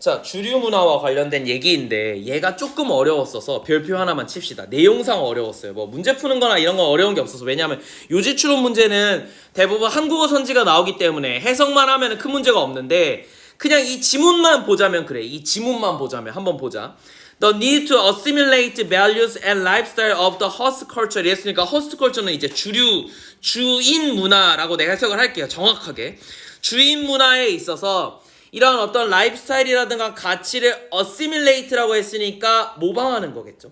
자, 주류 문화와 관련된 얘기인데 얘가 조금 어려웠어서 별표 하나만 칩시다. 내용상 어려웠어요. 뭐 문제 푸는 거나 이런 건 어려운 게 없어서. 왜냐하면 요지 추론 문제는 대부분 한국어 선지가 나오기 때문에 해석만 하면 큰 문제가 없는데 그냥 이 지문만 보자면 그래. 이 지문만 보자면 한번 보자. The need to assimilate values and lifestyle of the host culture. 이랬으니까 host culture는 이제 주인 문화라고 내가 해석을 할게요. 정확하게. 주인 문화에 있어서 이런 어떤 라이프스타일이라든가 가치를 assimilate라고 했으니까 모방하는 거겠죠.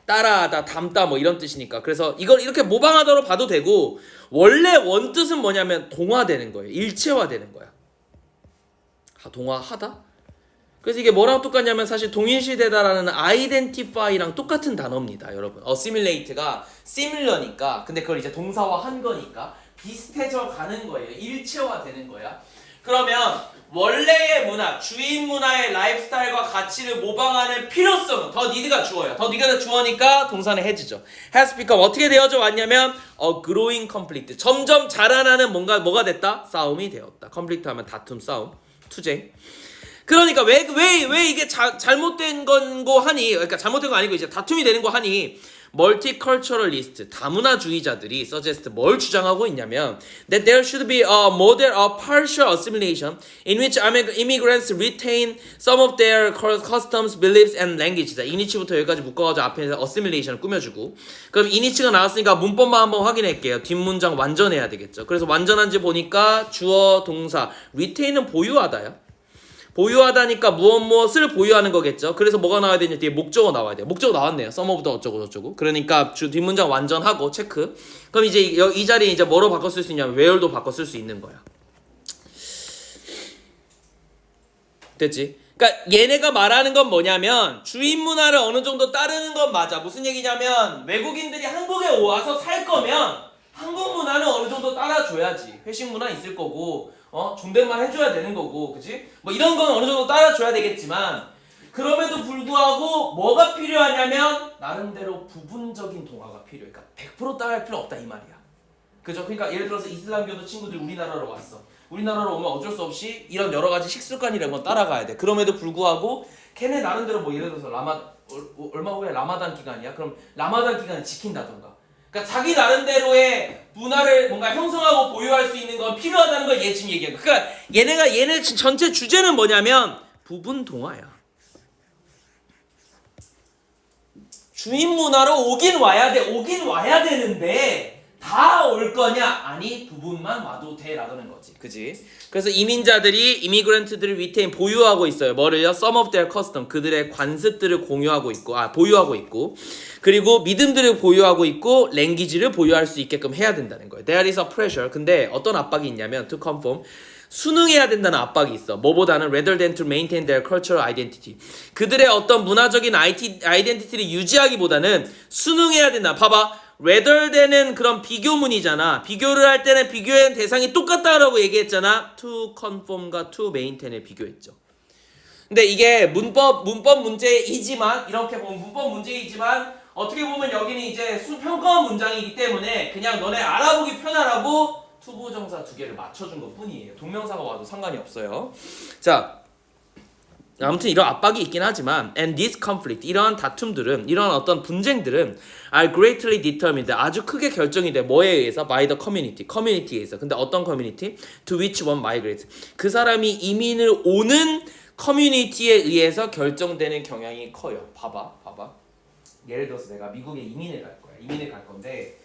따라하다, 담다 뭐 이런 뜻이니까. 그래서 이걸 이렇게 모방하다로 봐도 되고 원래 원뜻은 뭐냐면 동화되는 거예요. 일체화되는 거야. 동화하다? 그래서 이게 뭐랑 똑같냐면 사실 동일시되다라는 identify랑 똑같은 단어입니다, 여러분. assimilate가 similar니까, 근데 그걸 이제 동사화 한 거니까 비슷해져 가는 거예요. 일체화되는 거야. 그러면 원래의 문화, 주인 문화의 라이프스타일과 가치를 모방하는 필요성은 더 니드가 주어요. 더 니드가 주어니까 동사는 해지죠. has become 어떻게 되어져 왔냐면 a growing conflict. 점점 자라나는 뭐가 됐다? 싸움이 되었다. conflict 하면 다툼, 싸움, 투쟁. 그러니까 왜 이게 잘못된 건고 하니, 그러니까 잘못된 거 아니고 이제 다툼이 되는 거 하니, 멀티컬처럴리스트 다문화주의자들이 suggest 뭘 주장하고 있냐면 that there should be a model of partial assimilation in which immigrants retain some of their customs, beliefs and language. 자, 이니치부터 여기까지 묶어가지고 앞에서 assimilation을 꾸며주고, 그럼 이니치가 나왔으니까 문법만 한번 확인할게요. 뒷문장 완전해야 되겠죠. 그래서 완전한지 보니까 주어, 동사, retain은 보유하다요. 보유하다니까 무엇을 보유하는 거겠죠. 그래서 뭐가 나와야 되냐, 뒤에 목적어 나와야 돼요. 목적어 나왔네요. some of the 어쩌고 저쩌고. 그러니까 뒷문장 완전하고 체크. 그럼 이제 이 자리에 이제 뭐로 바꿔 쓸 수 있냐면 where도 바꿔 쓸 수 있는 거야. 됐지? 그러니까 얘네가 말하는 건 뭐냐면 주인 문화를 어느 정도 따르는 건 맞아. 무슨 얘기냐면 외국인들이 한국에 와서 살 거면 한국 문화는 어느 정도 따라줘야지. 회식 문화 있을 거고, 존댓말 해줘야 되는 거고, 그치? 뭐 이런 건 어느 정도 따라줘야 되겠지만, 그럼에도 불구하고 뭐가 필요하냐면 나름대로 부분적인 동화가 필요해. 그러니까 100% 따라할 필요 없다 이 말이야. 그죠? 그러니까 예를 들어서 이슬람교도 친구들이 우리나라로 왔어. 우리나라로 오면 어쩔 수 없이 이런 여러 가지 식습관이라는 건 따라가야 돼. 그럼에도 불구하고 걔네 나름대로 뭐 예를 들어서 얼마 후에 라마단 기간이야? 그럼 라마단 기간을 지킨다던가. 그러니까 자기 나름대로의 문화를 뭔가 형성하고 보유할 수 있는 건 필요하다는 걸 얘 지금 얘기해. 그러니까 얘네 전체 주제는 뭐냐면 부분 동화야. 주인 문화로 오긴 와야 되는데 다 올 거냐? 아니, 부분만 와도 돼라는 거지. 그지? 그래서 이민자들이 이미그런트들을 retain 보유하고 있어요. 뭐를요? some of their custom, 그들의 관습들을 보유하고 있고, 그리고 믿음들을 보유하고 있고, 랭귀지를 보유할 수 있게끔 해야 된다는 거예요. There is a pressure. 근데 어떤 압박이 있냐면 to conform, 순응해야 된다는 압박이 있어. 뭐보다는 rather than to maintain their cultural identity. 그들의 어떤 문화적인 아이덴티티를 유지하기보다는 순응해야 된다. 봐봐. rather than은 그런 비교문이잖아. 비교를 할 때는 비교의 대상이 똑같다라고 얘기했잖아. to conform과 to maintain을 비교했죠. 근데 이게 문법 문제이지만, 이렇게 보면 문법 문제이지만 어떻게 보면 여기는 이제 수평가원 문장이기 때문에 그냥 너네 알아보기 편하라고 투부정사 두 개를 맞춰준 것 뿐이에요. 동명사가 와도 상관이 없어요. 자, 아무튼 이런 압박이 있긴 하지만 and this conflict, 이러한 다툼들은, 이러한 어떤 분쟁들은 are greatly determined, 아주 크게 결정이 돼. 뭐에 의해서? by the community, 커뮤니티에 의해서. 근데 어떤 커뮤니티? to which one migrates, 그 사람이 이민을 오는 커뮤니티에 의해서 결정되는 경향이 커요. 봐봐. 예를 들어서 내가 미국에 이민을 갈 건데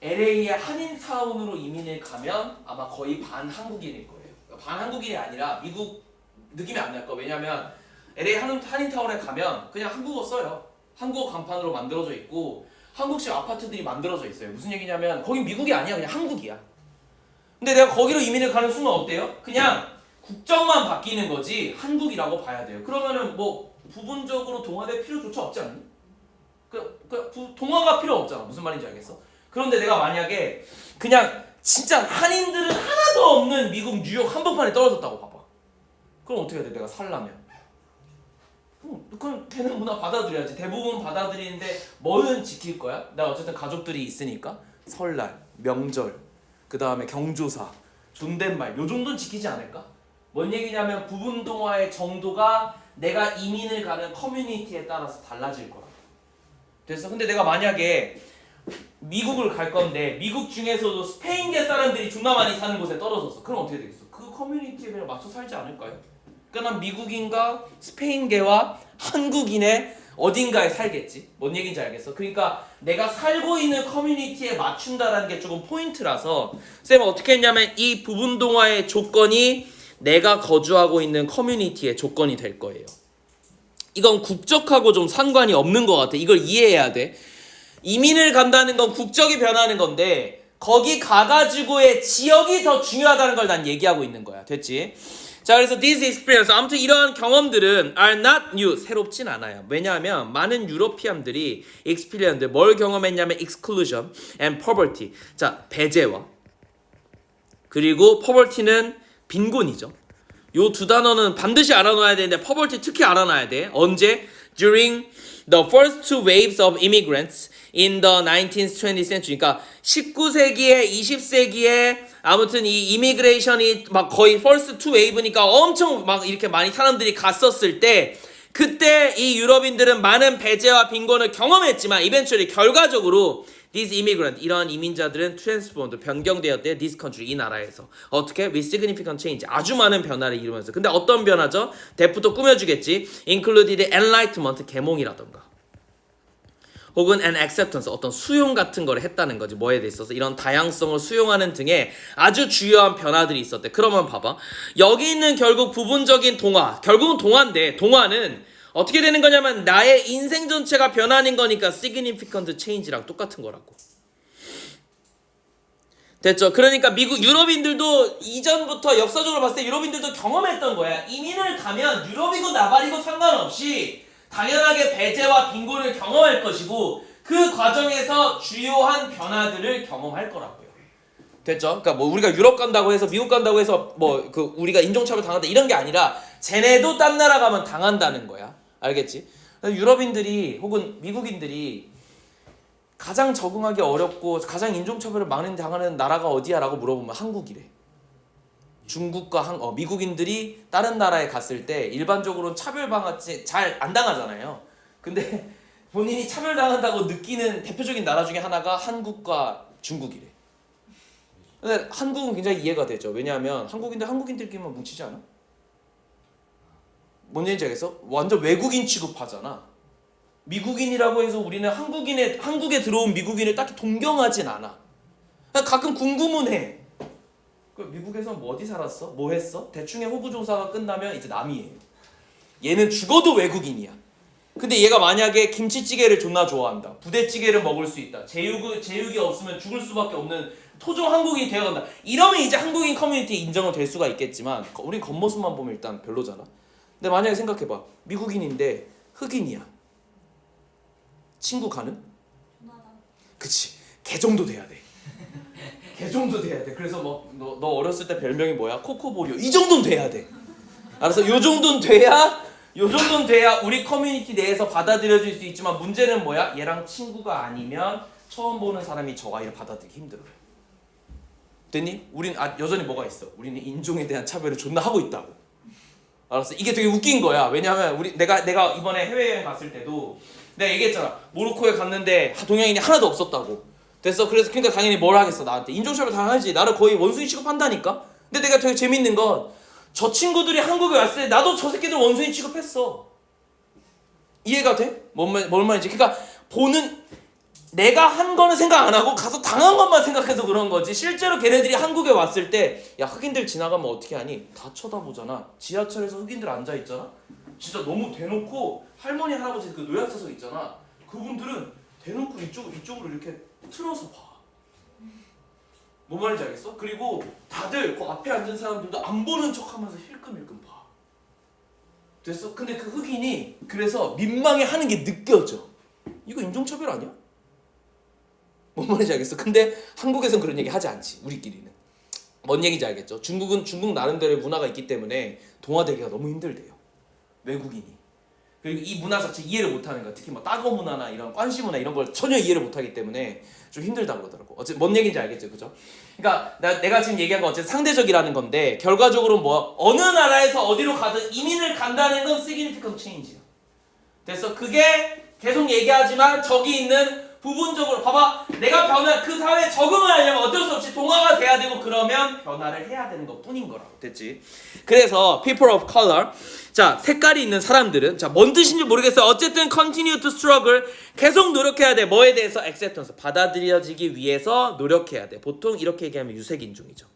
LA의 한인타운으로 이민을 가면 아마 거의 반 한국인일 거예요. 반 한국인이 아니라 미국 느낌이 안 날 거야. 왜냐면 LA 한인타운에 가면 그냥 한국어 써요. 한국어 간판으로 만들어져 있고 한국식 아파트들이 만들어져 있어요. 무슨 얘기냐면 거긴 미국이 아니야. 그냥 한국이야. 근데 내가 거기로 이민을 가는 순간 어때요? 그냥 국적만 바뀌는 거지 한국이라고 봐야 돼요. 그러면은 뭐 부분적으로 동화될 필요조차 없지 않니? 동화가 필요 없잖아. 무슨 말인지 알겠어? 그런데 내가 만약에 그냥 진짜 한인들은 하나도 없는 미국 뉴욕 한복판에 떨어졌다고 봐봐. 그럼 어떻게 해야 돼? 내가 살라면. 그럼 걔는 문화 받아들여야지. 대부분 받아들이는데 뭐는 지킬 거야? 나 어쨌든 가족들이 있으니까 설날, 명절, 그 다음에 경조사, 존댓말 요 정도는 지키지 않을까? 뭔 얘기냐면 부분 동화의 정도가 내가 이민을 가는 커뮤니티에 따라서 달라질 거라고. 됐어? 근데 내가 만약에 미국을 갈 건데 미국 중에서도 스페인계 사람들이 존나 많이 사는 곳에 떨어졌어. 그럼 어떻게 되겠어? 그 커뮤니티에 그냥 맞춰 살지 않을까요? 그러니까 난 미국인과 스페인계와 한국인의 어딘가에 살겠지. 뭔 얘기인지 알겠어? 그러니까 내가 살고 있는 커뮤니티에 맞춘다라는 게 조금 포인트라서 쌤은 어떻게 했냐면 이 부분 동화의 조건이 내가 거주하고 있는 커뮤니티의 조건이 될 거예요. 이건 국적하고 좀 상관이 없는 것 같아. 이걸 이해해야 돼. 이민을 간다는 건 국적이 변하는 건데 거기 가가지고의 지역이 더 중요하다는 걸 난 얘기하고 있는 거야. 됐지? 자, 그래서 this experience, 아무튼 이런 경험들은 are not new, 새롭진 않아요. 왜냐하면 많은 유러피안들이 experience, 뭘 경험했냐면 exclusion and poverty. 자, 배제와 그리고 poverty는 빈곤이죠. 요 두 단어는 반드시 알아놔야 되는데 poverty 특히 알아놔야 돼. 언제? During the first two waves of immigrants in the 19th, 20th century. 그러니까 19세기에 20세기에 아무튼 이 이미그레이션이 막 거의 first two wave니까 엄청 막 이렇게 많이 사람들이 갔었을 때 그때 이 유럽인들은 많은 배제와 빈곤을 경험했지만 eventually 결과적으로 these immigrant 이러한 이민자들은 transformed 변경되었대요. this country 이 나라에서 어떻게 with significant change 아주 많은 변화를 이루면서 근데 어떤 변화죠? 대부터 꾸며주겠지. included enlightenment 계몽이라던가 혹은 an acceptance 어떤 수용 같은 거를 했다는 거지. 뭐에 대해 있어서 이런 다양성을 수용하는 등의 아주 주요한 변화들이 있었대. 그러면 봐봐 여기 있는 결국 부분적인 동화 결국은 동화인데 동화는 어떻게 되는 거냐면 나의 인생 전체가 변하는 거니까 significant change랑 똑같은 거라고. 됐죠? 그러니까 미국 유럽인들도 이전부터 역사적으로 봤을 때 유럽인들도 경험했던 거야. 이민을 가면 유럽이고 나발이고 상관없이 당연하게 배제와 빈곤을 경험할 것이고 그 과정에서 주요한 변화들을 경험할 거라고요. 됐죠? 그러니까 뭐 우리가 유럽 간다고 해서 미국 간다고 해서 뭐 그 우리가 인종차별 당한다 이런 게 아니라 쟤네도 딴 나라 가면 당한다는 거야. 알겠지? 유럽인들이 혹은 미국인들이 가장 적응하기 어렵고 가장 인종차별을 많이 당하는 나라가 어디야? 라고 물어보면 한국이래. 중국과 미국인들이 다른 나라에 갔을 때 일반적으로는 차별받지 잘 안 당하잖아요. 근데 본인이 차별당한다고 느끼는 대표적인 나라 중에 하나가 한국과 중국이래. 근데 한국은 굉장히 이해가 되죠. 왜냐하면 한국인들끼리만 뭉치지 않아? 뭔 얘기인지 알겠어? 완전 외국인 취급하잖아. 미국인이라고 해서 우리는 한국에 들어온 미국인을 딱히 동경하진 않아. 가끔 궁금은 해. 미국에서 뭐 어디 살았어? 뭐 했어? 대충의 호구조사가 끝나면 이제 남이에요. 얘는 죽어도 외국인이야. 근데 얘가 만약에 김치찌개를 존나 좋아한다. 부대찌개를 먹을 수 있다. 제육이 없으면 죽을 수밖에 없는 토종 한국인이 되어간다. 이러면 이제 한국인 커뮤니티에 인정은 될 수가 있겠지만 우린 겉모습만 보면 일단 별로잖아. 근데 만약에 생각해봐. 미국인인데 흑인이야. 친구 가능? 그치. 걔 정도 돼야 돼. 걔 정도 돼야 돼. 그래서 뭐 너 어렸을 때 별명이 뭐야? 코코보리오. 이 정도는 돼야 돼. 알았어? 요 정도는 돼야 우리 커뮤니티 내에서 받아들여질 수 있지만 문제는 뭐야? 얘랑 친구가 아니면 처음 보는 사람이 저 아이를 받아들이기 힘들어요. 됐니? 우린 여전히 뭐가 있어? 우리는 인종에 대한 차별을 존나 하고 있다고. 알았어? 이게 되게 웃긴 거야. 왜냐면 내가 이번에 해외여행 갔을 때도 내가 얘기했잖아. 모로코에 갔는데 동양인이 하나도 없었다고. 됐어? 그러니까 당연히 뭘 하겠어 나한테. 인종차별 당하지. 나를 거의 원숭이 취급한다니까? 근데 내가 되게 재밌는 건 저 친구들이 한국에 왔을 때 나도 저 새끼들 원숭이 취급했어. 이해가 돼? 뭔 말인지. 그러니까 내가 한 거는 생각 안 하고 가서 당한 것만 생각해서 그런 거지. 실제로 걔네들이 한국에 왔을 때 야 흑인들 지나가면 어떻게 하니? 다 쳐다보잖아. 지하철에서 흑인들 앉아있잖아? 진짜 너무 대놓고 할머니 할아버지 그 노약자석 있잖아. 그분들은 대놓고 이쪽으로 이렇게 틀어서 봐. 뭔 말인지 알겠어? 그리고 다들 그 앞에 앉은 사람들도 안 보는 척하면서 힐끔힐끔 봐. 됐어? 근데 그 흑인이 그래서 민망해하는 게 느껴져. 이거 인종차별 아니야? 뭔 말인지 알겠어? 근데 한국에선 그런 얘기 하지 않지. 우리끼리는. 뭔 얘기인지 알겠죠? 중국 나름대로의 문화가 있기 때문에 동화되기가 너무 힘들대요. 외국인이. 그리고 이 문화 자체 이해를 못하는 거야. 특히 뭐 따거 문화나 이런 관시 문화 이런 걸 전혀 이해를 못하기 때문에 좀 힘들다 그러더라고. 어쨌든 뭔 얘기인지 알겠죠, 그죠? 그러니까 내가 지금 얘기한 건 어쨌든 상대적이라는 건데 결과적으로 뭐 어느 나라에서 어디로 가든 이민을 간다는 건 significant change야. 그래서 그게 계속 얘기하지만 저기 있는 부분적으로 봐봐, 내가 변화 그 사회에 적응을 하려면 어쩔 수 없이 동화가 돼야 되고 그러면 변화를 해야 되는 것 뿐인 거라고. 됐지? 그래서 people of color, 자 색깔이 있는 사람들은 자 뭔 뜻인지 모르겠어요. 어쨌든 continue to struggle, 계속 노력해야 돼. 뭐에 대해서? acceptance, 받아들여지기 위해서 노력해야 돼. 보통 이렇게 얘기하면 유색인종이죠.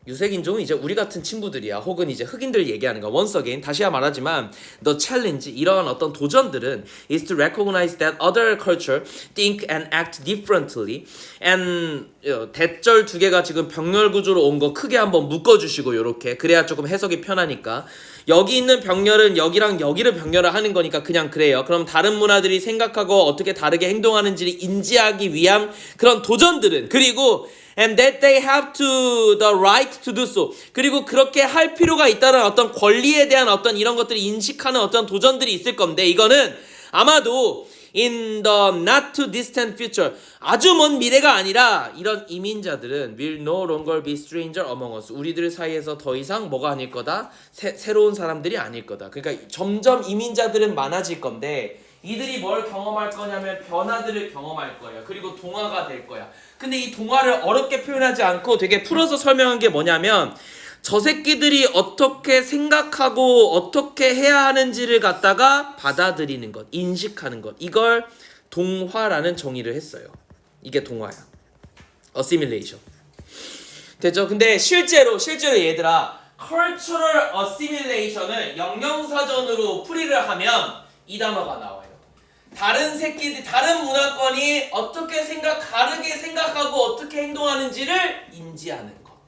유색인종은 이제 우리 같은 친구들이야. 혹은 이제 흑인들 얘기하는 거. Once again, 다시야 말하지만 the challenge, 이러한 어떤 도전들은 is to recognize that other culture think and act differently. And 대절 두 개가 지금 병렬 구조로 온 거 크게 한번 묶어주시고 요렇게. 그래야 조금 해석이 편하니까. 여기 있는 병렬은 여기랑 여기를 병렬을 하는 거니까 그냥 그래요. 그럼 다른 문화들이 생각하고 어떻게 다르게 행동하는지를 인지하기 위한 그런 도전들은, 그리고 and that they have to the right to do so, 그리고 그렇게 할 필요가 있다는 어떤 권리에 대한 어떤 이런 것들을 인식하는 어떤 도전들이 있을 건데, 이거는 아마도 in the not too distant future, 아주 먼 미래가 아니라 이런 이민자들은 will no longer be stranger among us, 우리들 사이에서 더 이상 뭐가 아닐 거다? 새로운 사람들이 아닐 거다. 그러니까 점점 이민자들은 많아질 건데 이들이 뭘 경험할 거냐면 변화들을 경험할 거예요. 그리고 동화가 될 거야. 근데 이 동화를 어렵게 표현하지 않고 되게 풀어서 설명한 게 뭐냐면, 저 새끼들이 어떻게 생각하고 어떻게 해야 하는지를 갖다가 받아들이는 것, 인식하는 것, 이걸 동화라는 정의를 했어요. 이게 동화야. assimilation. 됐죠? 근데 실제로 얘들아, cultural assimilation을 영영사전으로 풀이를 하면 이 단어가 나와요. 다른 새끼들, 다른 문화권이 어떻게 다르게 생각하고 어떻게 행동하는지를 인지하는 거.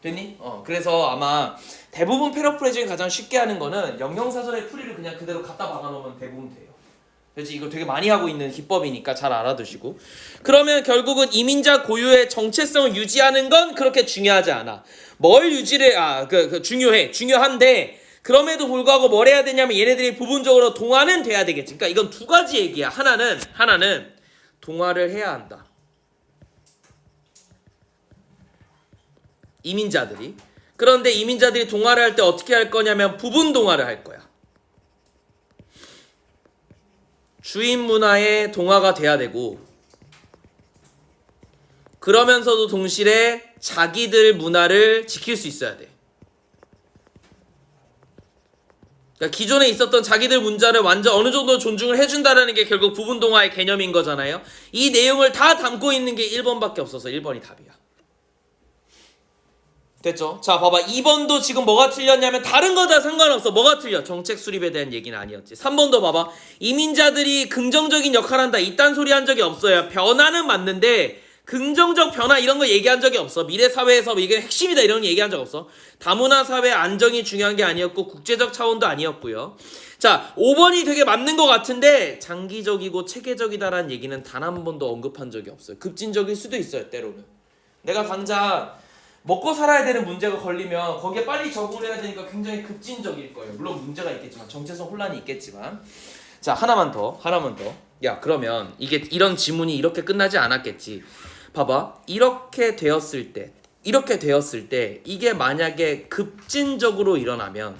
됐니? 그래서 아마 대부분 패러프레이징 가장 쉽게 하는 거는 영영사전의 풀이를 그냥 그대로 갖다 박아놓으면 대부분 돼요. 그래서 이거 되게 많이 하고 있는 기법이니까 잘 알아두시고. 그러면 결국은 이민자 고유의 정체성을 유지하는 건 그렇게 중요하지 않아. 뭘 유지를 중요한데, 그럼에도 불구하고 뭘 해야 되냐면 얘네들이 부분적으로 동화는 돼야 되겠지. 그러니까 이건 두 가지 얘기야. 하나는 동화를 해야 한다. 이민자들이. 그런데 이민자들이 동화를 할 때 어떻게 할 거냐면 부분 동화를 할 거야. 주인 문화의 동화가 돼야 되고, 그러면서도 동시에 자기들 문화를 지킬 수 있어야 돼. 그러니까 기존에 있었던 자기들 문화를 완전 어느 정도 존중을 해준다라는 게 결국 부분 동화의 개념인 거잖아요. 이 내용을 다 담고 있는 게 1번밖에 없어서 1번이 답이야. 됐죠? 자 봐봐, 2번도 지금 뭐가 틀렸냐면 다른 거 다 상관없어. 뭐가 틀려? 정책 수립에 대한 얘기는 아니었지. 3번도 봐봐, 이민자들이 긍정적인 역할을 한다, 이딴 소리 한 적이 없어요. 변화는 맞는데 긍정적 변화 이런 거 얘기한 적이 없어. 미래 사회에서 이게 핵심이다 이런 거 얘기한 적 없어. 다문화 사회 안정이 중요한 게 아니었고 국제적 차원도 아니었고요. 자 5번이 되게 맞는 것 같은데 장기적이고 체계적이다라는 얘기는 단 한 번도 언급한 적이 없어요. 급진적일 수도 있어요. 때로는 내가 당장 먹고 살아야 되는 문제가 걸리면 거기에 빨리 적응을 해야 되니까 굉장히 급진적일 거예요. 물론 문제가 있겠지만, 정체성 혼란이 있겠지만. 자 하나만 더. 야 그러면 이게 이런 지문이 이렇게 끝나지 않았겠지. 봐봐, 이렇게 되었을 때 이게 만약에 급진적으로 일어나면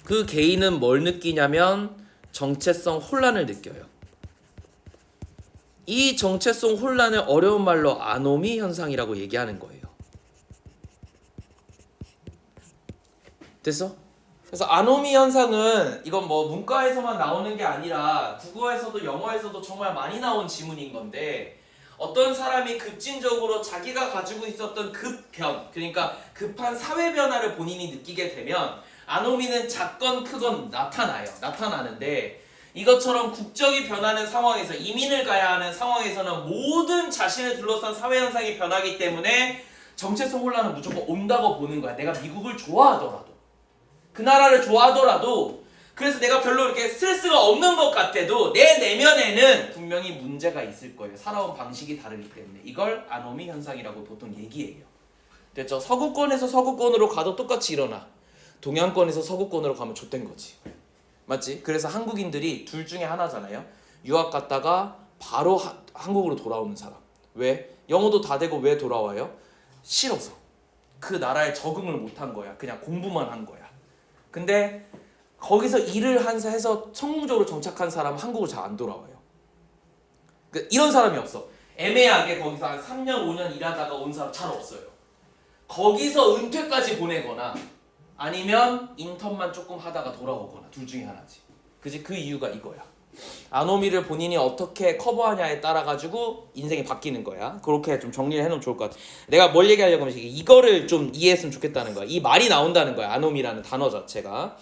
그 개인은 뭘 느끼냐면 정체성 혼란을 느껴요. 이 정체성 혼란을 어려운 말로 아노미 현상이라고 얘기하는 거예요. 됐어? 그래서 아노미 현상은 이건 뭐 문과에서만 나오는 게 아니라 국어에서도 영어에서도 정말 많이 나온 지문인 건데, 어떤 사람이 급진적으로 자기가 가지고 있었던 급변, 그러니까 급한 사회 변화를 본인이 느끼게 되면 아노미는 작건 크건 나타나는데, 이것처럼 국적이 변하는 상황에서, 이민을 가야 하는 상황에서는 모든 자신을 둘러싼 사회 현상이 변하기 때문에 정체성 혼란은 무조건 온다고 보는 거야. 내가 미국을 좋아하더라도, 그 나라를 좋아하더라도, 그래서 내가 별로 이렇게 스트레스가 없는 것 같아도 내 내면에는 분명히 문제가 있을 거예요. 살아온 방식이 다르기 때문에. 이걸 아노미 현상이라고 보통 얘기해요. 됐죠? 서구권에서 서구권으로 가도 똑같이 일어나. 동양권에서 서구권으로 가면 좆된 거지. 맞지? 그래서 한국인들이 둘 중에 하나잖아요. 유학 갔다가 바로 한국으로 돌아오는 사람. 왜? 영어도 다 되고 왜 돌아와요? 싫어서. 그 나라에 적응을 못한 거야. 그냥 공부만 한 거야. 근데 거기서 일을 해서 성공적으로 정착한 사람은 한국으로 잘 안 돌아와요. 그러니까 이런 사람이 없어. 애매하게 거기서 한 3년 5년 일하다가 온 사람 잘 없어요. 거기서 은퇴까지 보내거나 아니면 인턴만 조금 하다가 돌아오거나 둘 중에 하나지. 그지? 그 이유가 이거야. 아노미를 본인이 어떻게 커버하냐에 따라 가지고 인생이 바뀌는 거야. 그렇게 좀 정리를 해놓으면 좋을 것 같아. 내가 뭘 얘기하려고 하면 이거를 좀 이해했으면 좋겠다는 거야. 이 말이 나온다는 거야. 아노미라는 단어 자체가.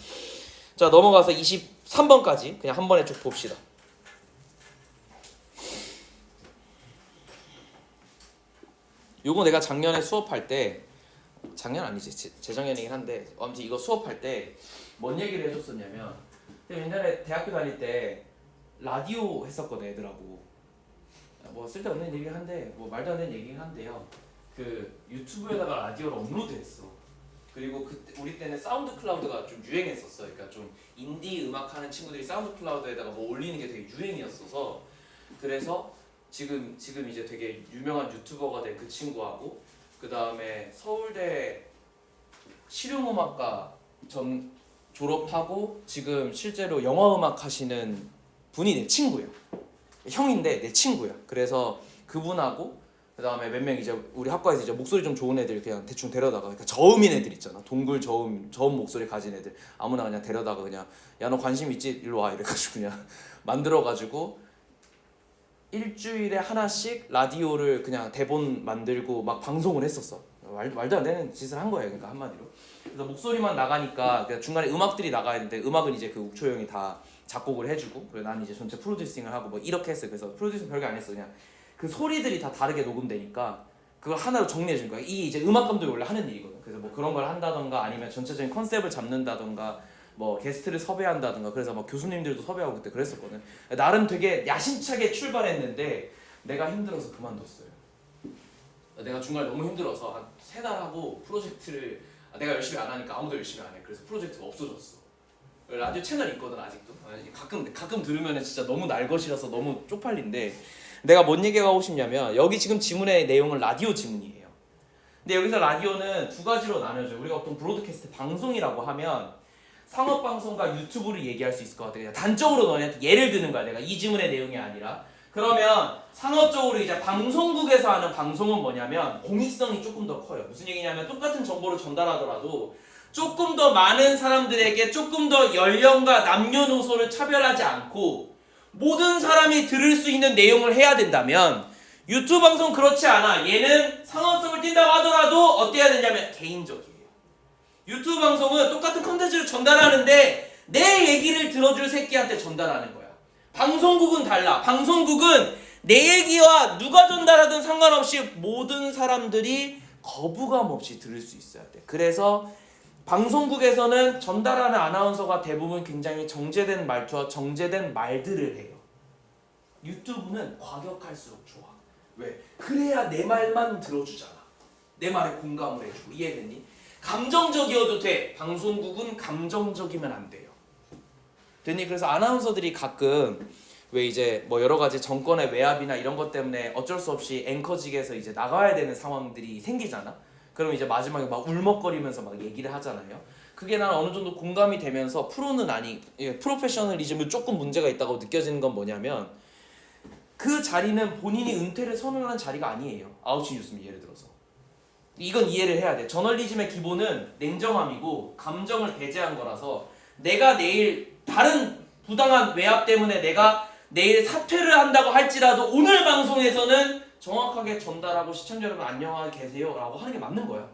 자, 넘어가서 23번까지 그냥 한 번에 쭉 봅시다. 요거 내가 작년에 수업할 때, 작년 아니지, 재작년이긴 한데 아무튼 이거 수업할 때 뭔 얘기를 해줬었냐면, 옛날에 대학교 다닐 때 라디오 했었거든. 애들하고 뭐 쓸데없는 얘기긴 한데 뭐 말도 안 되는 얘기긴 한데요. 그 유튜브에다가 라디오를 업로드했어. 그리고 그때 우리 때는 사운드 클라우드가 좀 유행했었어. 그러니까 좀 인디 음악 하는 친구들이 사운드 클라우드에다가 뭐 올리는 게 되게 유행이었어서, 그래서 지금 이제 되게 유명한 유튜버가 된 그 친구하고, 그 다음에 서울대 실용음악과 졸업하고 지금 실제로 영화음악 하시는 분이 내 친구야. 형인데 내 친구야. 그래서 그분하고 그 다음에 몇 명 이제 우리 학과에서 이제 목소리 좀 좋은 애들 그냥 대충 데려다가, 그러니까 저음인 애들 있잖아. 동굴 저음 목소리 가진 애들 아무나 그냥 데려다가 그냥 야 너 관심 있지? 일로 와 이래가지고 그냥 만들어가지고 일주일에 하나씩 라디오를 그냥 대본 만들고 막 방송을 했었어. 말도 안 되는 짓을 한 거예요. 그러니까 한마디로. 그래서 목소리만 나가니까 중간에 음악들이 나가야 되는데 음악은 이제 그 욱초 형이 다 작곡을 해주고, 그리고 나는 이제 전체 프로듀싱을 하고 뭐 이렇게 했어요. 그래서 프로듀싱 별거 안 했어. 그냥 그 소리들이 다 다르게 녹음되니까 그걸 하나로 정리해 준 거야. 이 이제 음악 감독이 원래 하는 일이거든. 그래서 뭐 그런 걸 한다던가 아니면 전체적인 컨셉을 잡는다던가 뭐 게스트를 섭외한다던가, 그래서 막 교수님들도 섭외하고 그때 그랬었거든. 나름 되게 야심차게 출발했는데 내가 힘들어서 그만뒀어요. 내가 중간에 너무 힘들어서 한 3달 하고 프로젝트를 내가 열심히 안 하니까 아무도 열심히 안 해. 그래서 프로젝트가 없어졌어. 라디오 채널이 있거든 아직도. 가끔 들으면 진짜 너무 날것이라서 너무 쪽팔린데, 내가 뭔 얘기하고 싶냐면 여기 지금 지문의 내용은 라디오 지문이에요. 근데 여기서 라디오는 두 가지로 나눠져요. 우리가 어떤 브로드캐스트 방송이라고 하면 상업방송과 유튜브를 얘기할 수 있을 것 같아요. 그냥 단적으로 너네한테 예를 드는 거야. 내가 이 지문의 내용이 아니라. 그러면 상업적으로 이제 방송국에서 하는 방송은 뭐냐면 공익성이 조금 더 커요. 무슨 얘기냐면 똑같은 정보를 전달하더라도 조금 더 많은 사람들에게 조금 더 연령과 남녀노소를 차별하지 않고 모든 사람이 들을 수 있는 내용을 해야 된다면, 유튜브 방송 그렇지 않아. 얘는 상업성을 띈다고 하더라도 어때야 되냐면 개인적이에요. 유튜브 방송은 똑같은 컨텐츠를 전달하는데 내 얘기를 들어줄 새끼한테 전달하는 거야. 방송국은 달라. 방송국은 내 얘기와 누가 전달하든 상관없이 모든 사람들이 거부감 없이 들을 수 있어야 돼. 그래서 방송국에서는 전달하는 아나운서가 대부분 굉장히 정제된 말투와 정제된 말들을 해요. 유튜브는 과격할수록 좋아. 왜? 그래야 내 말만 들어주잖아. 내 말에 공감을 해주고. 이해됐니? 감정적이어도 돼. 방송국은 감정적이면 안 돼요. 됐니? 그래서 아나운서들이 가끔 왜 이제 뭐 여러 가지 정권의 외압이나 이런 것 때문에 어쩔 수 없이 앵커직에서 이제 나가야 되는 상황들이 생기잖아. 그럼 이제 마지막에 막 울먹거리면서 막 얘기를 하잖아요. 그게 나는 어느 정도 공감이 되면서 프로페셔널리즘은 조금 문제가 있다고 느껴지는 건 뭐냐면, 그 자리는 본인이 은퇴를 선언하는 자리가 아니에요. 9시 뉴스면 예를 들어서. 이건 이해를 해야 돼. 저널리즘의 기본은 냉정함이고 감정을 배제한 거라서, 내가 내일 다른 부당한 외압 때문에 내가 내일 사퇴를 한다고 할지라도 오늘 방송에서는 정확하게 전달하고 시청자 여러분 안녕하게 계세요 라고 하는 게 맞는 거야.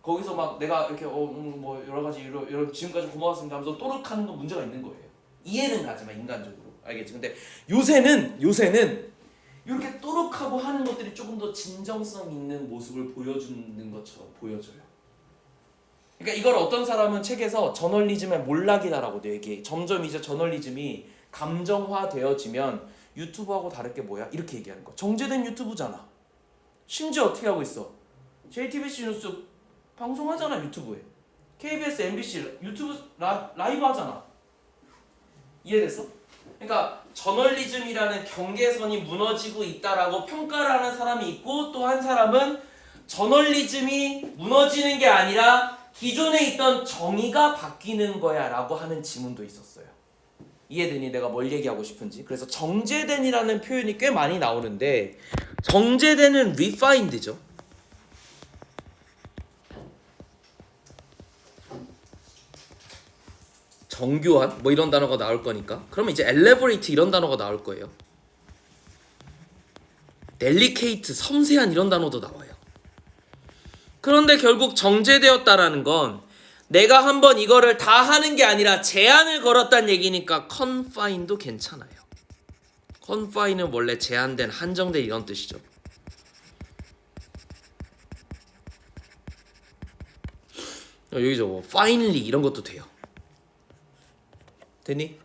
거기서 막 내가 이렇게 뭐 여러 가지 이런 지금까지 고마웠습니다 하면서 또르크하는 건 문제가 있는 거예요. 이해는 가지만 인간적으로. 알겠지? 근데 요새는 이렇게 또르크하고 하는 것들이 조금 더 진정성 있는 모습을 보여주는 것처럼 보여져요. 그러니까 이걸 어떤 사람은 책에서 저널리즘의 몰락이다라고 얘기해. 점점 이제 저널리즘이 감정화되어지면 유튜브하고 다를 게 뭐야? 이렇게 얘기하는 거. 정제된 유튜브잖아. 심지어 어떻게 하고 있어? JTBC 뉴스 방송하잖아 유튜브에. KBS, MBC, 유튜브 라이브 하잖아. 이해됐어? 그러니까 저널리즘이라는 경계선이 무너지고 있다라고 평가를 하는 사람이 있고, 또 한 사람은 저널리즘이 무너지는 게 아니라 기존에 있던 정의가 바뀌는 거야 라고 하는 지문도 있었어요. 이해되니 내가 뭘 얘기하고 싶은지? 그래서 정제된이라는 표현이 꽤 많이 나오는데, 정제된은 refined죠. 정교한 뭐 이런 단어가 나올 거니까. 그러면 이제 elaborate 이런 단어가 나올 거예요. delicate 섬세한 이런 단어도 나와요. 그런데 결국 정제되었다라는 건 내가 한번 이거를 다 하는 게 아니라 제한을 걸었다는 얘기니까 confine도 괜찮아요. confine은 원래 제한된, 한정된 이런 뜻이죠. 여기 저거 finally 이런 것도 돼요. 됐니?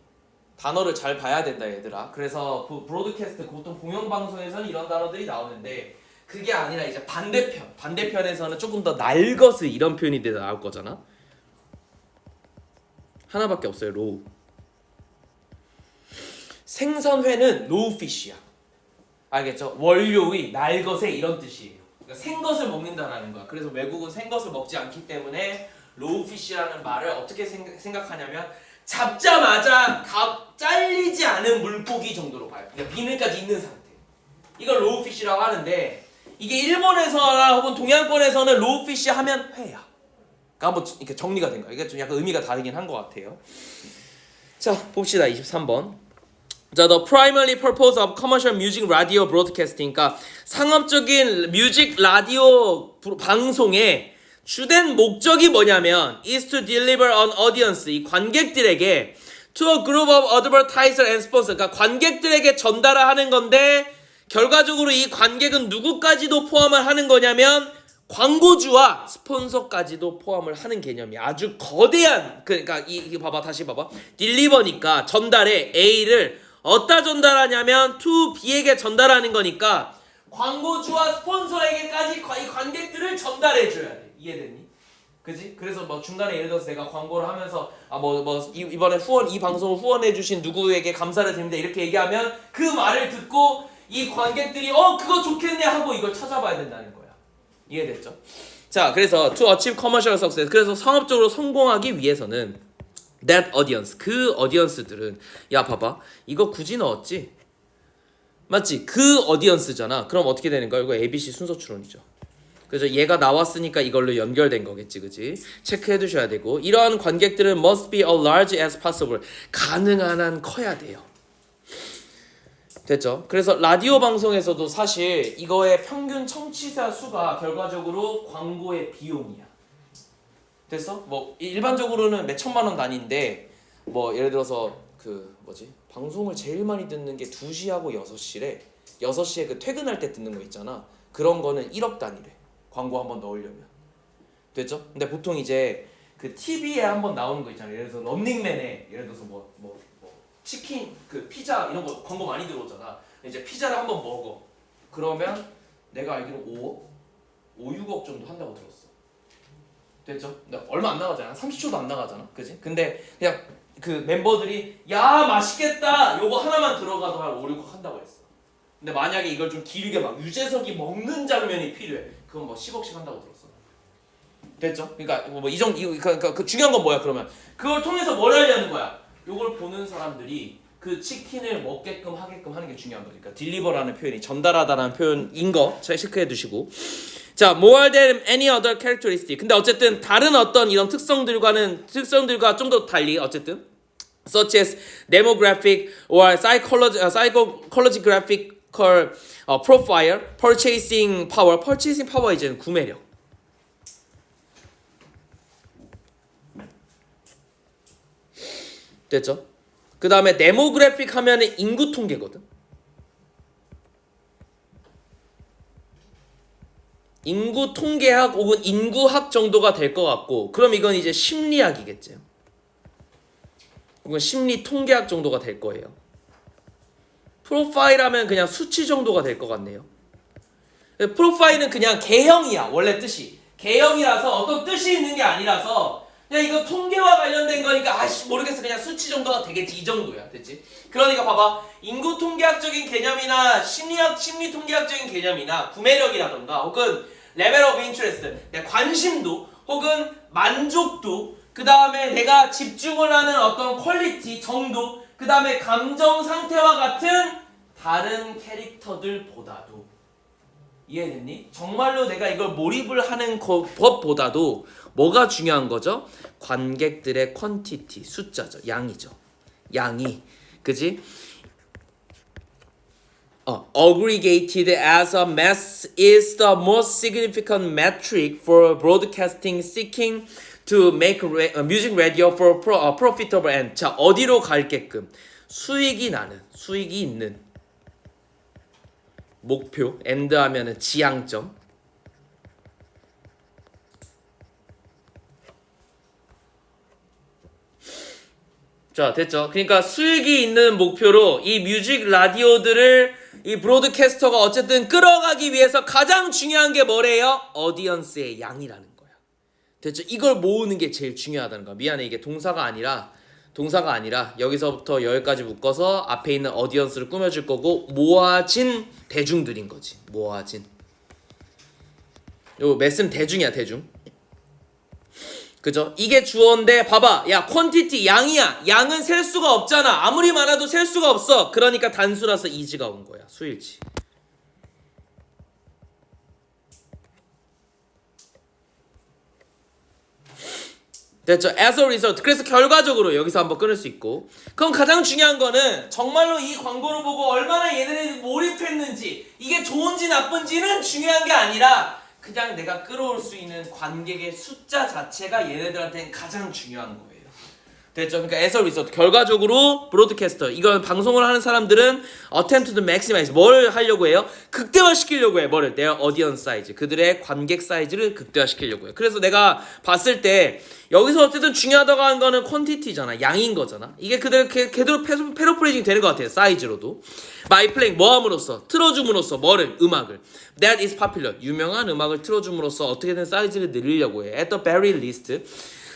단어를 잘 봐야 된다 얘들아. 그래서 브로드캐스트 보통 공영방송에서는 이런 단어들이 나오는데, 그게 아니라 이제 반대편에서는 조금 더 날것을 이런 표현이 나올 거잖아. 하나밖에 없어요. 로우. 생선회는 로우피쉬야. 알겠죠? 원료의 날것의 이런 뜻이에요. 그러니까 생것을 먹는다라는 거야. 그래서 외국은 생것을 먹지 않기 때문에 로우피쉬라는 말을 어떻게 생각하냐면 잡자마자 잘리지 않은 물고기 정도로 봐요. 그러니까 비늘까지 있는 상태. 이걸 로우피쉬라고 하는데, 이게 일본에서나 혹은 동양권에서는 로우피쉬 하면 회야. 그러니까 한번 이렇게 정리가 된 거야. 이게 좀 약간 의미가 다르긴 한 것 같아요. 자, 봅시다. 23번. 자, the primary purpose of commercial music radio broadcasting. 그러니까 상업적인 뮤직 라디오 방송의 주된 목적이 뭐냐면 is to deliver an audience, 이 관객들에게 to a group of advertiser and sponsor, 그러니까 관객들에게 전달을 하는 건데, 결과적으로 이 관객은 누구까지도 포함을 하는 거냐면 광고주와 스폰서까지도 포함을 하는 개념이 아주 거대한. 그러니까 이게 봐봐, 다시 봐봐. 딜리버니까 전달에 A를 어디다 전달하냐면 to B에게 전달하는 거니까 광고주와 스폰서에게까지 이 관객들을 전달해줘야 돼. 이해됐니? 그지? 그래서 뭐 중간에 예를 들어서 내가 광고를 하면서 이번에 이 방송을 후원해주신 누구에게 감사를 드립니다 이렇게 얘기하면 그 말을 듣고 이 관객들이 그거 좋겠네 하고 이걸 찾아봐야 된다는 거야. 이해됐죠? 자, 그래서 to achieve commercial success, 그래서 상업적으로 성공하기 위해서는 that audience, 그 어디언스들은, 야 봐봐, 이거 굳이 넣었지? 맞지? 그 어디언스잖아. 그럼 어떻게 되는 거야? 이거 ABC 순서 추론이죠. 그래서 얘가 나왔으니까 이걸로 연결된 거겠지, 그지? 체크해 두셔야 되고, 이러한 관객들은 must be as large as possible, 가능한 한 커야 돼요. 됐죠? 그래서 라디오 방송에서도 사실 이거의 평균 청취자 수가 결과적으로 광고의 비용이야. 됐어? 뭐 일반적으로는 몇 천만 원 단위인데, 뭐 예를 들어서 방송을 제일 많이 듣는 게 2시하고 6시래. 6시에 그 퇴근할 때 듣는 거 있잖아. 그런 거는 1억 단위래. 광고 한번 넣으려면. 됐죠? 근데 보통 이제 그 TV에 한번 나오는 거 있잖아요. 예를 들어서 런닝맨에 예를 들어서 치킨, 피자 이런 거 광고 많이 들어오잖아. 이제 피자를 한번 먹어. 그러면 내가 알기로 5, 6억 정도 한다고 들었어. 됐죠? 근데 얼마 안 나가잖아. 30초도 안 나가잖아. 그지? 근데 그냥 그 멤버들이 야 맛있겠다 요거 하나만 들어가도 한 5, 6억 한다고 했어. 근데 만약에 이걸 좀 길게 막 유재석이 먹는 장면이 필요해. 그건 뭐 10억씩 한다고 들었어. 됐죠? 그러니까 그러니까 그 중요한 건 뭐야? 그러면 그걸 통해서 뭘 하려는 거야? 요걸 보는 사람들이 그 치킨을 먹게끔 하게끔 하는 게 중요한 거니까. 그러니까 딜리버라는 표현이 전달하다라는 표현인 거 잘 체크해 두시고. 자, more than any other characteristic. 근데 어쨌든 다른 어떤 이런 특성들과 좀 더 달리 어쨌든 such as demographic or psychological profile, purchasing power 이제는 구매력. 됐죠? 그 다음에 데모그래픽 하면은 인구 통계거든. 인구 통계학 혹은 인구학 정도가 될 것 같고, 그럼 이건 이제 심리학이겠죠. 혹은 심리 통계학 정도가 될 거예요. 프로파일 하면 그냥 수치 정도가 될 것 같네요. 프로파일은 그냥 개형이야. 원래 뜻이 개형이라서 어떤 뜻이 있는 게 아니라서 그냥 이거 통계와 관련된 거니까 아씨 모르겠어 그냥 수치 정도가 되겠지 이 정도야 됐지? 그러니까 봐봐 인구 통계학적인 개념이나 심리 통계학적인 개념이나 구매력이라던가 혹은 레벨 오브 인트레스트 내 관심도 혹은 만족도 그 다음에 내가 집중을 하는 어떤 퀄리티 정도 그 다음에 감정 상태와 같은 다른 캐릭터들보다도 이해됐니? 정말로 내가 이걸 몰입을 하는 것보다도 뭐가 중요한 거죠? 관객들의 퀀티티, 숫자죠. 양이죠. 양이. 그지? Aggregated as a mass is the most significant metric for broadcasting seeking to make music radio for profitable and 자 어디로 갈게끔 수익이 나는 수익이 있는 목표 and 하면은 지향점 자 됐죠. 그러니까 수익이 있는 목표로 이 뮤직 라디오들을 이 브로드캐스터가 어쨌든 끌어가기 위해서 가장 중요한 게 뭐래요? 어디언스의 양이라는 거야. 됐죠? 이걸 모으는 게 제일 중요하다는 거야. 미안해 이게 동사가 아니라 여기서부터 여기까지 묶어서 앞에 있는 어디언스를 꾸며줄 거고 모아진 대중들인 거지. 모아진 요 메슨 대중이야 대중. 그죠? 이게 주어인데 봐봐 야 퀀티티 양이야. 양은 셀 수가 없잖아. 아무리 많아도 셀 수가 없어. 그러니까 단수라서 이즈가 온 거야. 수일치. 됐죠? As a result. 그래서 결과적으로 여기서 한번 끊을 수 있고 그럼 가장 중요한 거는 정말로 이 광고를 보고 얼마나 얘네들이 몰입했는지 이게 좋은지 나쁜지는 중요한 게 아니라 그냥 내가 끌어올 수 있는 관객의 숫자 자체가 얘네들한테는 가장 중요한 거예요. 됐죠? 그러니까 as a result 결과적으로 브로드캐스터 이건 방송을 하는 사람들은 attempt to maximize 뭘 하려고 해요? 극대화시키려고 해. 뭐를? their audience size 그들의 관객 사이즈를 극대화시키려고 해. 그래서 내가 봤을 때 여기서 어쨌든 중요하다고 하는 거는 퀀티티잖아. 양인 거잖아. 이게 그대로 패러프레이징 되는 것 같아요. 사이즈로도. by playing 뭐 함으로써 틀어줌으로써 뭐를? 음악을 that is popular 유명한 음악을 틀어줌으로써 어떻게든 사이즈를 늘리려고 해. at the very least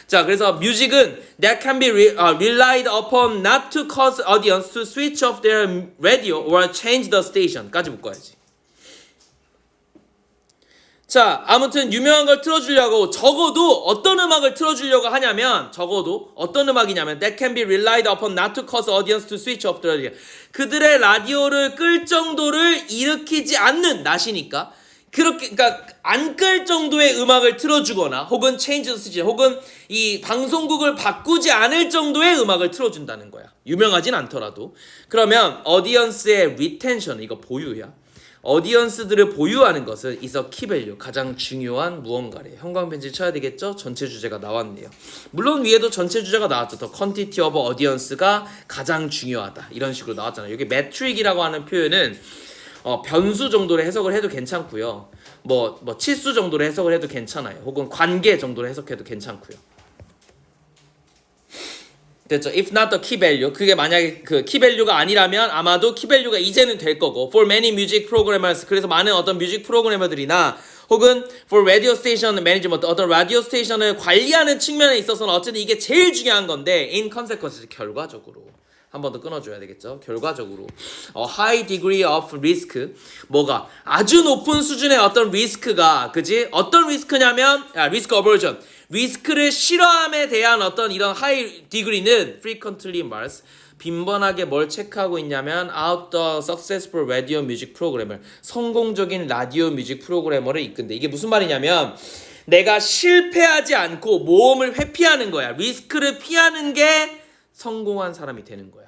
자 그래서 뮤직은 that can be relied upon not to cause audience to switch off their radio or change the station 까지 묶어야지. 자 아무튼 유명한 걸 틀어주려고 적어도 어떤 음악을 틀어주려고 하냐면 적어도 어떤 음악이냐면 that can be relied upon not to cause audience to switch off the radio 그들의 라디오를 끌 정도를 일으키지 않는 낫이니까 그렇게 그러니까 안 끌 정도의 음악을 틀어주거나 혹은 change the station 혹은 이 방송국을 바꾸지 않을 정도의 음악을 틀어준다는 거야. 유명하진 않더라도 그러면 어디언스의 리텐션 이거 보유야. 어디언스들을 보유하는 것은 is a key value 가장 중요한 무언가래. 형광펜질 쳐야 되겠죠? 전체 주제가 나왔네요. 물론 위에도 전체 주제가 나왔죠. The quantity of audience가 가장 중요하다. 이런 식으로 나왔잖아요. 여기 metric이라고 하는 표현은 변수 정도로 해석을 해도 괜찮고요. 뭐 치수 정도로 해석을 해도 괜찮아요. 혹은 관계 정도로 해석해도 괜찮고요. 됐죠? If not the key value. 그게 만약에 그 key value가 아니라면 아마도 key value가 이제는 될 거고. For many music programmers. 그래서 많은 어떤 뮤직 프로그래머들이나 혹은 for radio station management 어떤 라디오 스테이션을 관리하는 측면에 있어서는 어쨌든 이게 제일 중요한 건데 in consequence 결과적으로 한 번 더 끊어줘야 되겠죠. 결과적으로 high degree of risk 뭐가 아주 높은 수준의 어떤 리스크가 그지 어떤 리스크냐면 risk aversion 리스크를 싫어함에 대한 어떤 이런 high degree는 frequently marks 빈번하게 뭘 체크하고 있냐면 out the successful radio music programmer 성공적인 라디오 뮤직 프로그래머를 이끈대. 이게 무슨 말이냐면 내가 실패하지 않고 모험을 회피하는 거야. 리스크를 피하는 게 성공한 사람이 되는 거야.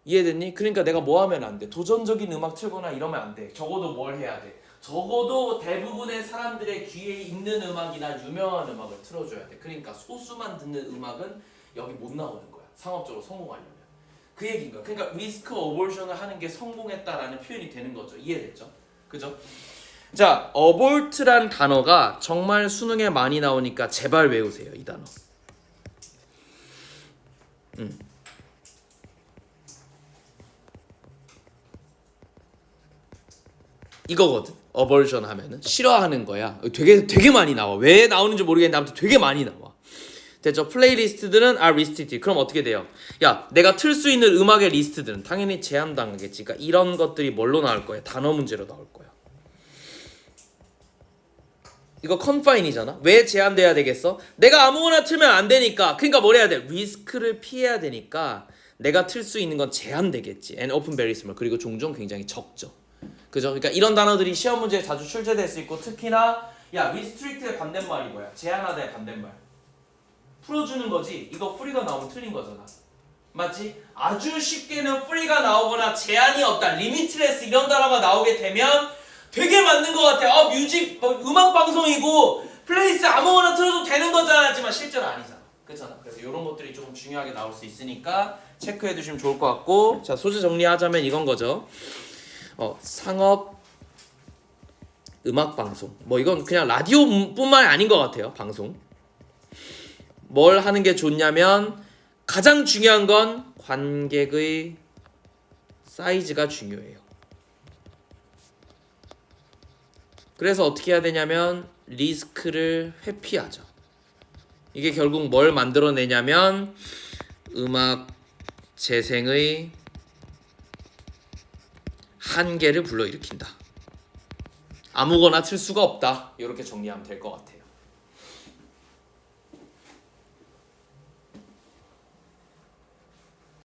이해됐니? 그러니까 내가 뭐 하면 안 돼? 도전적인 음악 틀거나 이러면 안 돼. 적어도 뭘 해야 돼? 적어도 대부분의 사람들의 귀에 있는 음악이나 유명한 음악을 틀어줘야 돼. 그러니까 소수만 듣는 음악은 여기 못 나오는 거야. 상업적으로 성공하려면. 그 얘기인 거야. 그러니까 리스크 어볼션을 하는 게 성공했다라는 표현이 되는 거죠. 이해됐죠? 그죠? 자, 어볼트란 단어가 정말 수능에 많이 나오니까 제발 외우세요. 이 단어. 이거거든. 어버전 하면은 싫어하는 거야. 되게 많이 나와. 왜 나오는지 모르겠는데 아무튼 되게 많이 나와. 됐죠? 플레이리스트들은 are restricted. 그럼 어떻게 돼요? 야, 내가 틀 수 있는 음악의 리스트들은 당연히 제한당하겠지. 그러니까 이런 것들이 뭘로 나올 거야? 단어 문제로 나올 거야. 이거 confine이잖아. 왜 제한돼야 되겠어? 내가 아무거나 틀면 안 되니까. 그러니까 뭘 해야 돼? 리스크를 피해야 되니까 내가 틀 수 있는 건 제한되겠지. And often very small. 그리고 종종 굉장히 적죠. 그죠? 그러니까 이런 단어들이 시험 문제에 자주 출제될 수 있고 특히나 야, restrict의 반대말이 뭐야? 제한하다의 반대말. 풀어주는 거지. 이거 free가 나오면 틀린 거잖아. 맞지? 아주 쉽게는 free가 나오거나 제한이 없다, limitless 이런 단어가 나오게 되면 되게 맞는 것 같아. 뮤직, 음악 방송이고 플레이리스트 아무거나 틀어도 되는 거잖아. 하지만 실제로 아니잖아. 그렇잖아. 그래서 이런 것들이 조금 중요하게 나올 수 있으니까 체크해 두시면 좋을 것 같고, 자, 소재 정리하자면 이건 거죠. 상업 음악 방송. 이건 그냥 라디오뿐만 아닌 것 같아요. 방송. 뭘 하는 게 좋냐면 가장 중요한 건 관객의 사이즈가 중요해요. 그래서 어떻게 해야 되냐면 리스크를 회피하죠. 이게 결국 뭘 만들어내냐면 음악 재생의 한계를 불러일으킨다. 아무거나 틀 수가 없다. 이렇게 정리하면 될 것 같아요.